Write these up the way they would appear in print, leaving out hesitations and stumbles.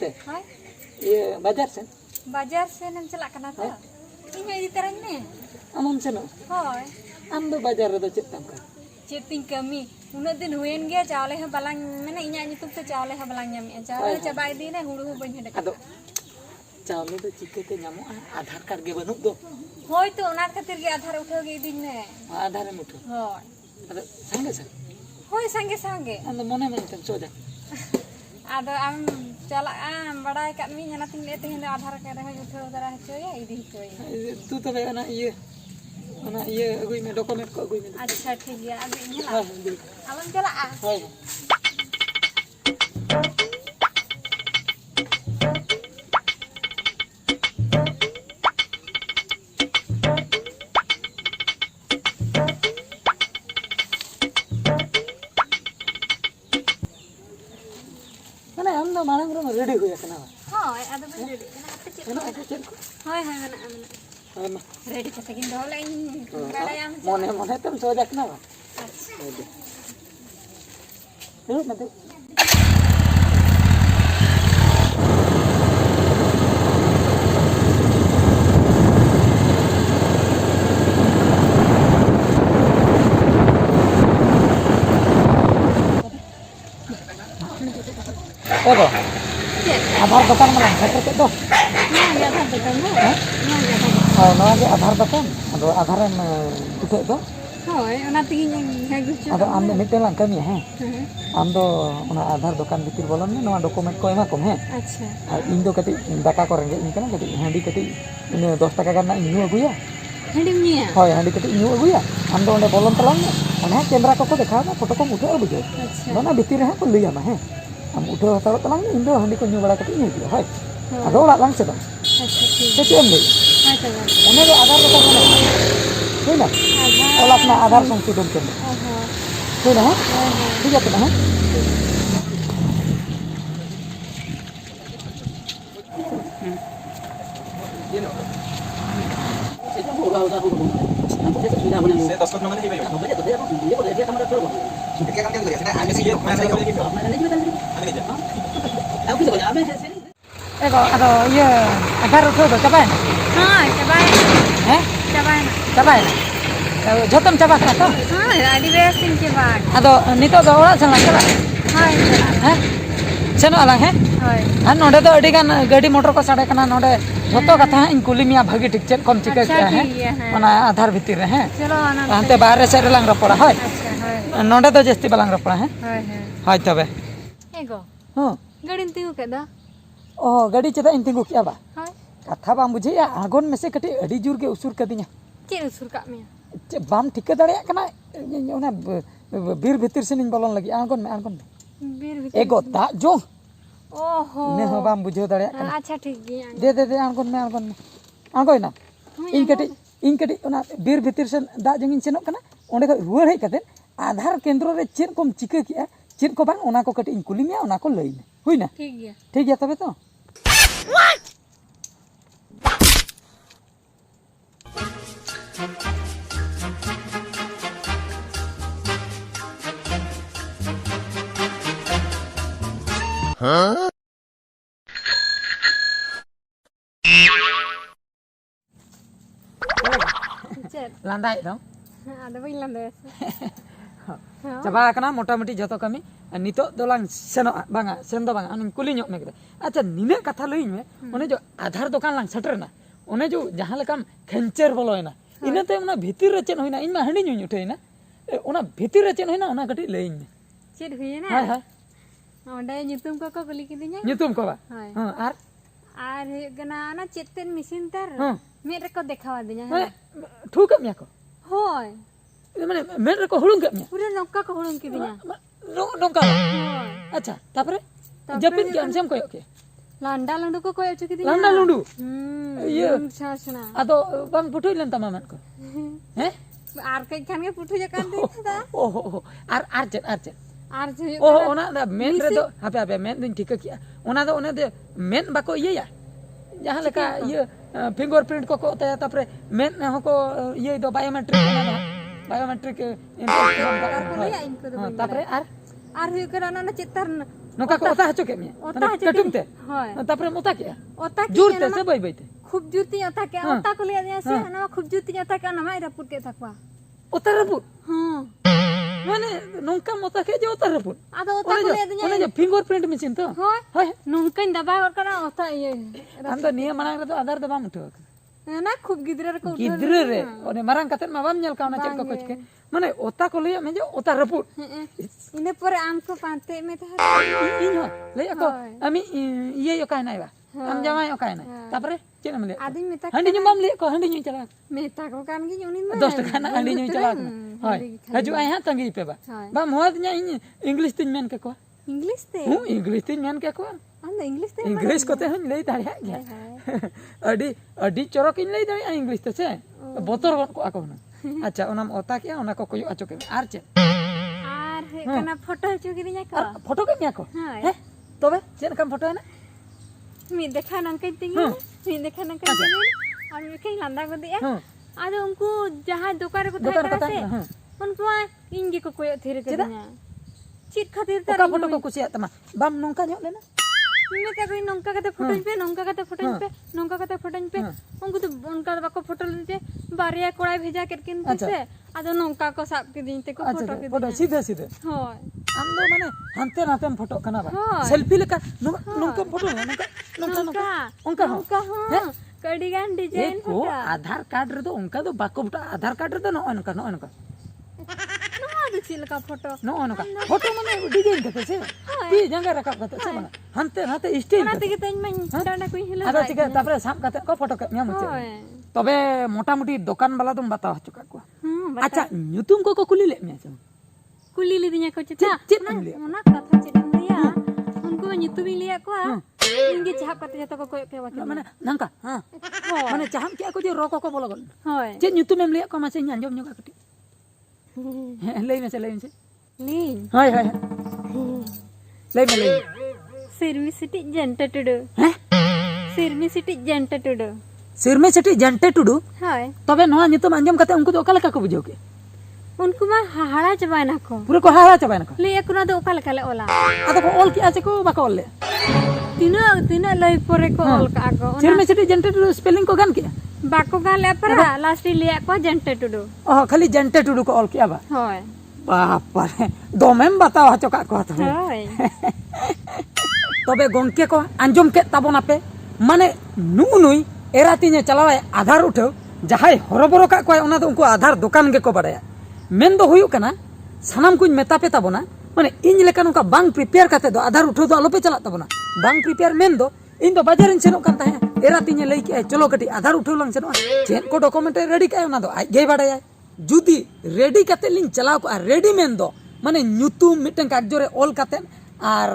ᱛᱮ ᱤᱭᱟᱹ ᱵᱟᱡᱟᱨ ᱥᱮᱱ ᱮᱢ ᱪᱟᱞᱟᱜ ᱠᱟᱱᱟ ᱛᱚ ᱤᱧ ᱦᱚᱸ ᱤᱫᱤ ᱛᱟᱨᱟᱧ ᱢᱮ ᱟᱢᱮᱢ ᱥᱮᱱᱚᱜ ᱦᱳᱭ ᱟᱢ ᱫᱚ ᱵᱟᱡᱟᱨ ᱨᱮᱫᱚ ᱪᱮᱫ ᱛᱟᱢ ᱠᱟᱱᱟ ᱪᱮᱫ ᱛᱤᱧ ᱠᱟᱹᱢᱤ ᱩᱱᱟᱹᱜ ᱫᱤᱱ ᱦᱩᱭᱮᱱ ᱜᱮᱭᱟ ᱪᱟᱣᱞᱮ ᱦᱚᱸ ᱵᱟᱞᱟᱝ ᱢᱟᱱᱮ ᱤᱧᱟᱹᱜ ᱧᱩᱛᱩᱢ ᱛᱮ ᱪᱟᱣᱞᱮ ᱦᱚᱸ ᱵᱟᱞᱟᱝ ᱧᱟᱢᱮᱜᱼᱟ ᱪᱟᱣᱞᱮ ᱪᱟᱵᱟ ᱤᱫᱤᱭᱮᱱᱟ ᱦᱩᱲᱩ ᱦᱚᱸ ᱵᱟᱹᱧ ᱦᱮᱰᱮᱡ ᱟᱫᱚ ᱪᱟᱣᱞᱮ ᱫᱚ ᱪᱤᱠᱟᱹᱛᱮ ᱧᱟᱢᱚᱜᱼᱟ ᱟᱫᱷᱟᱨ ᱠᱟᱨᱰ ᱜᱮ ᱵᱟᱹᱱᱩᱜ ᱫᱚ ᱦᱳᱭ ᱛᱚ ᱚᱱᱟ ᱠᱷᱟᱹᱛᱤᱨ ᱜᱮ ᱟᱫᱷᱟᱨ ᱩᱴᱷᱟᱹᱣ ᱜᱮ ᱤᱫᱤᱧ ᱢᱮ ᱟᱫᱷᱟᱨᱮᱢ ᱩᱴᱷᱟᱹᱣ ᱦᱳᱭ ᱟᱫᱚ ᱥᱟᱸᱜᱮ ᱦᱳᱭ ᱥᱟᱸᱜᱮ ᱟᱢ ᱫᱚ ᱢᱚᱱᱮ ᱛᱮᱢ ᱥᱳᱡᱟ ᱟᱫᱚ ᱟᱢ ᱪᱟᱞᱟᱜᱼᱟ ᱵᱟᱲᱟᱭ ᱠᱟᱫ ᱢᱤᱧ ᱚᱱᱟᱛᱤᱧ ᱞᱟᱹᱭᱮᱫ ᱛᱮᱦᱮᱧ ᱫᱚ ᱟᱫᱷᱟᱨ ᱠᱟᱨᱰ ᱨᱮᱦᱚᱸᱧ ᱩᱴᱷᱟᱹᱣ ᱫᱟᱨᱟ ᱦᱚᱪᱚᱭᱟ ᱤᱫᱤ ᱦᱚᱪᱚᱭᱟ ᱛᱩ ᱛᱚᱵᱮ ᱚᱱᱟ ᱤᱭᱟᱹ ᱟᱹᱜᱩᱭ ᱢᱮ ᱰᱚᱠᱩᱢᱮᱱᱴ ᱠᱚ ᱟᱹᱜᱩᱭ ᱢᱮ ᱟᱪᱪᱷᱟ ᱴᱷᱤक ᱜᱮᱭᱟ ᱟᱫᱚ ᱤᱧ ᱦᱳᱭ ᱟᱞᱚᱢ ᱪᱟᱞᱟᱜᱼᱟ ᱦᱳᱭ ᱢᱟᱱᱮ ᱟᱢ ᱫᱚ ᱢᱟᱲᱟᱝ ᱨᱮᱢ ᱨᱮᱰᱤ ᱦᱩᱭ ᱟᱠᱟᱱᱟ ᱦᱳᱭ ᱟᱫᱚ ᱵᱟᱹᱧ ᱨᱮᱰᱤ ᱠᱟᱱᱟ ᱟᱯᱮ ᱪᱮᱫ ᱢᱮᱱᱟᱜᱼᱟ ᱪᱮᱫ ᱠᱚ ᱦᱳᱭ ᱢᱮᱱᱟᱜᱼᱟ ᱦᱳᱭ ᱢᱟ ᱨᱮᱰᱤ ᱠᱟᱛᱮ ᱜᱤᱧ ᱫᱚᱦᱚ ᱞᱮᱜ ᱤᱧ ᱵᱟᱲᱟᱭᱟᱢ ᱢᱚᱱᱮ ᱛᱮᱢ ᱥᱳᱡᱟ ᱠᱟᱱᱟ ᱵᱟᱝ ᱟᱪᱪᱷᱟ ᱫᱩᱲᱩᱵ ᱢᱮ ᱫᱩᱲᱩᱵ Ego, Aadhaar dokan mana? Seter kek do. Nggak ada dokan do. Nggak ada. Oh, no ge Aadhaar dokan. Ado Aadhaar em utek do. Hoi, ona tegiñ hagus chu. Ado am mitten lang kami he. Am do ona Aadhaar dokan bitir bolon me noa dokumen ko ema kom he. Acha. Ar ᱤᱧ ᱫᱚ ᱠᱟᱹᱴᱤᱡ ᱫᱟᱠᱟ ᱠᱚ ᱨᱮᱸᱜᱮᱡ ᱤᱧ ᱠᱟᱱᱟ ᱠᱟᱹᱴᱤᱡ ᱦᱟᱺᱰᱤ ᱠᱟᱹᱴᱤᱡ ᱤᱱᱟᱹ 10 ᱴᱟᱠᱟ ᱜᱟᱱ ᱤᱧ ᱧᱩ ᱟᱹᱜᱩᱭᱟ ᱦᱟᱺᱰᱤᱢ ᱧᱩᱭᱟ ᱦᱳᱭ ᱦᱟᱺᱰᱤ ᱠᱟᱹᱴᱤᱡ ᱧᱩ ᱟᱹᱜᱩᱭᱟ ᱟᱢ ᱫᱚ ᱚᱸᱰᱮ ᱵᱚᱞᱚᱱ ᱛᱟᱞᱟᱝ ᱢᱮ ᱚᱱᱟ ᱠᱮᱢᱮᱨᱟ ᱠᱚᱠᱚ ᱫᱮᱠᱷᱟᱣᱟ ᱯᱷᱚᱴᱳ ᱠᱚᱢ ᱩᱴᱷᱟᱹᱣᱟ ᱵᱩᱡᱷᱟᱹᱣ ᱟᱪᱪᱷᱟ ᱚᱱᱟ ᱵᱷᱤᱛᱤᱨ ᱨᱮ ᱦᱟᱸᱜ ᱠᱚ ᱞᱟᱹᱭᱟᱢᱟ ᱦᱮᱸ ᱟᱢ ᱩᱴᱷᱟᱹᱣ ᱦᱟᱛᱟᱲᱚᱜ ᱛᱟᱞᱟᱝ ᱢᱮ ᱤᱧ ᱫᱚ ᱦᱟᱺᱰᱤ ᱠᱚ ᱧᱩ ᱵᱟᱲᱟ ᱠᱟᱛᱮ ᱤᱧ ᱦᱤᱡᱩᱜᱼᱟ ᱦᱳᱭ ᱟᱫᱚ ᱚᱲᱟᱜ ᱞᱟᱝ ᱥᱮᱱᱚᱜᱼᱟ ᱟᱪᱪᱷᱟ ᱴᱷᱤᱠ ᱪᱮᱫ ᱮᱢ ᱞᱟᱹᱭ ᱦᱳᱭ ᱛᱚᱵᱮ ᱚᱱᱮ ᱫᱚ ᱟᱫᱷᱟᱨ ᱫᱚᱠᱟᱱ ᱢᱮᱱᱟᱜᱼᱟ ᱦᱩᱭᱱᱟ ᱚᱞ ᱟᱯᱱᱟ आधार संशोधन केंद्र हुई ना ठीक है ना Aduh, iya, agar udah capai. हाँ चाबाय हैं? चाबाय जोतम चाबा कना तो? हाँ आदि basin चाबाय Aduh, nito do ora sana chala. हाँ हैं? Seno alang he? हाँ An node do adi kan gadi motor ko sade kana node joto katha in kuli miya bhagi ठीक चेक कम चिका अच्छा क्या है? ठीक है ona आधार भीतर रे हैं? चलो आना Ante bahare side lang rapora hoy. अच्छा हाँ Node do jasti balang rapora हैं? हाँ Hoy tobe. एगो Huh. गड़िन तीउ के दा Oh, gadi cheda in tingu kya ba? हाँ Katha bam bujhe ya agon में से कटी अडी जुर के usur kadinya. चेर उसुर का में बाम ठिका दाड़े कना ओना बीर भीतर से निन बोलन लगी आंगन में बीर एगो दा जो ओहो ने हो बाम बुझो दाड़े कना अच्छा ठीक गया दे आंगन में आंगोय ना इन कटी ओना बीर भीतर से दा जंगिन सेनो कना ओंडे को रुवाड़ हेज कते आधार केंद्र रे चेद कोम चिका किया चेद को बांग ओना को कटी इन कुली मिया ओना को लई में हुई ना ठीक गया तबे तो लांदाय दो ada bing lande चाबा कना मोटा मोटी जतो कमी नितो दोलांग सेनो बांगा सेन दो बांगा अनिन कुली ᱧᱚᱜ ᱢᱮ अच्छा निने कथा लई में ओने जो आधार दुकान लांग सटरना ओने जो जहां लकम खेंचर बोलोयना इनते ओना भीतिर रे चेन होइना इन मा हंडी ᱧᱩ उठेना ओना भीतिर रे चेन होइना ओना कटी लई में चेद हुइना हाय हाय ओंडे nyutum को कुली किदिnya ᱧᱩᱛᱩᱢ को बा हाय हां आर गना ना चेतन मिसिन तर मेद रे को देखावा दिnya ठुक मिया को होय माने मेद रे को हुलुंग के मिया पूरा नौका को हुलुंग किदिnya नोंका अच्छा तापरे जपिन के हमसे हम कोयो के लांडा लंडू को कोयो चुकी दिnya लांडा लंडू ये छाछना आदो बांग पुठुई लन तमा मन को हैं आर कई खान के पुठु जकान दी था ओहो आर चेत आर जे ओहो ओना मेन रे दो हापे मेन दिन ठीक किया ओना दो मेन बाको इया जहां लका ये फिंगरप्रिंट को तया तापरे मेन हको ये दो बायोमेट्रिक ओना बायोमेट्रिक तापरे आर हुई करा ना चित्तर नौका को ओता हचो के में ओता हचो कटुम ते होय तापर मोता के ओता की जोर ते से बाई बाई ते खूब जुती ओता के ओता को ले दिया से ना खूब जुती ओता के ना माई रपुट के तकवा ओता रपुट हां माने नौका मोता के जो ओता रपुट आदो ओता को ले दिया ओने जो फिंगरप्रिंट मशीन तो होय होय नोंकन दबा और कना ओता ये हम तो निया मांग रे तो आधार दबा मुठो ना खूब गिदरे को गिद्रे रे ओने मारंग काते मा बाम नेल काउना चेक को कुछ के माने ओता को ले में जो ओता रपुट इने पर आम को पांते में था इन हो ले को आमी ये यो काई नाई बा हम जमाई यो काई नाई तापरे चेन हम ले आदि में तक हंडी ñu ले को हंडी ñu चला मेता को कान की उनी में 10 टका ना हंडी ñu चला होय हजु आई हा तंगी पे बा बा मोद nya इंग्लिश तिन मेन के को इंग्लिश ते हूं इंग्लिश तिन मेन के को अंद इंग्लिश ते इंग्लिश को ते हन ले दाड़िया गया अडी चोरक इन ले दाड़िया इंग्लिश ते से बोतर को आको ना अच्छा ओनाम ओता के ओना को कोयो आचो के आर चे आर हे कना फोटो चुकी दिया को फोटो के मिया को हे तबे चेन काम फोटो है ना मी देखा नंके तिंगी मी देखा नंके तिंगी और मी कहीं लंदा को दिया आदो उनको जहां दुकान को था से उनको इंगी को कोई थेरे के दिया चिट खातिर तर का फोटो को कुसिया तमा बाम नोंका ᱧᱚᱜ लेना मैं क्या कोई नोंका कते फोटो पे नोंका कते फोटो पे नोंका कते फोटो पे उनको तो उनका बाको फोटो लेते बारिया कोड़ा भेजा करके से आदो नोंका को साब के दिन ते को फोटो के फोटो सीधे सीधे होय आम दो माने हंते नाते फोटो कना बा सेल्फी लेका नोंका फोटो नोंका नोंका उनका हां कड़ी गान डिजाइन को आधार कार्ड रे तो उनका तो बाको फोटो आधार कार्ड रे तो न नका नो चिलका फोटो नो नका फोटो माने डिजाइन कते से ती जंगा रखा कते से माने हंते नाते स्टाइल नाते के तइन मन डांडा कोई हिला आदा चिका तापरे साम कते को फोटो के मिया मुचे तबे मोटा मोटी दुकान वाला तुम बताओ चुका को अच्छा ᱧᱩᱛᱩᱢ को कुली ले मिया कुली ले दिया को चिता ओना कथा चिदम लिया उनको ᱧᱩᱛᱩᱢ लिया को इंगे चाह कते जतो को कोय के माने नंका हां माने चाहम के को जे रोको को बोलो गन होय जे ᱧᱩᱛᱩᱢ एम लिया को मासे अंजम ᱧᱚᱜᱟ कटी ले में से लीन हाय हाय ले में ले सिरमी सिटी जंटा टुडू हैं सिरमी सिटी जंटा टुडू सिरमे सिटी जंटे टुडू हाय तबे नोआ ᱧᱩᱛᱩᱢ अंजम कते उनको तो ओका लका को बुझो के उनको मा हाड़ा चबाना को पूरे को हाड़ा चबाना को ले एकना दो ओका लका ले ओला आदो को ओल किया से को बाको ओल ले तीना लई परे को ओल का को सिरमे सिटी जंटे टुडू स्पेलिंग को गान किया बाको गाले परा लास्ट लिया को जंटे टुडू ओ खाली जंटे टुडू को ऑल किया बा होय बाप रे दोमेम बताओ हचो का को तो होय तबे गोंके को अंजम के ताबोना पे माने नुई एरातीने चलावे आधार उठो जहाय हरबरो का कोय ओना तो उनको आधार दुकान के को बड़ाया मेन दो हुयु कना सानाम कुछ मेता पे ताबोना माने इन लेका नुका बांग प्रिपेयर करते दो आधार उठो तो आलोपे चला ताबोना बांग प्रिपेयर मेन दो इन दो बाजार इन सेनो कान ताहे एरातीने लई के चलो कटी आधार उठो लंग सेनो चेन को डॉक्यूमेंट रेडी का ओना दो आई गे बड़ाया जुदी रेडी कते लिंग चलाव को रेडी मेन दो माने ᱧᱩᱛᱩᱢ मिटन कागजरे ऑल कते और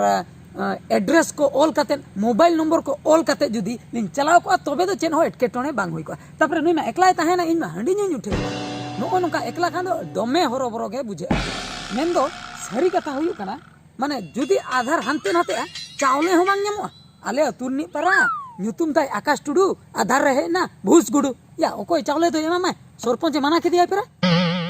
एड्रेस को ऑल कते मोबाइल नंबर को ऑल कते जुदी लिंग चलाव को तबे दो चेन हो एटकेटोने बांग होई को तापरे नुई मा एकला ताहेना इन मा हंडी ᱧᱩ उठे नो नुका एकला खान दो दमे हरबरो गे बुझे मेन दो सरी कथा हुयु कना माने जुदी आधार हंते नाते चावले हो बांग ᱧᱟᱢᱚᱜᱼᱟ आले अतुरनी परा ᱧᱩᱛᱩᱢ ताई आकाश टुडू आधार रहे ना भूस गुडू या ओकोय चावले तो एमा मा सरपंच मना के दिया परा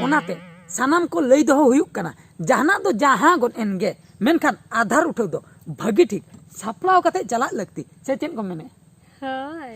ओनाते सानाम को लई दो हुयुक कना जहाना दो जहां गोन एनगे मेनखान आधार उठो दो भागी ठीक सापलाव कते चला लगती से चेन को मेने होय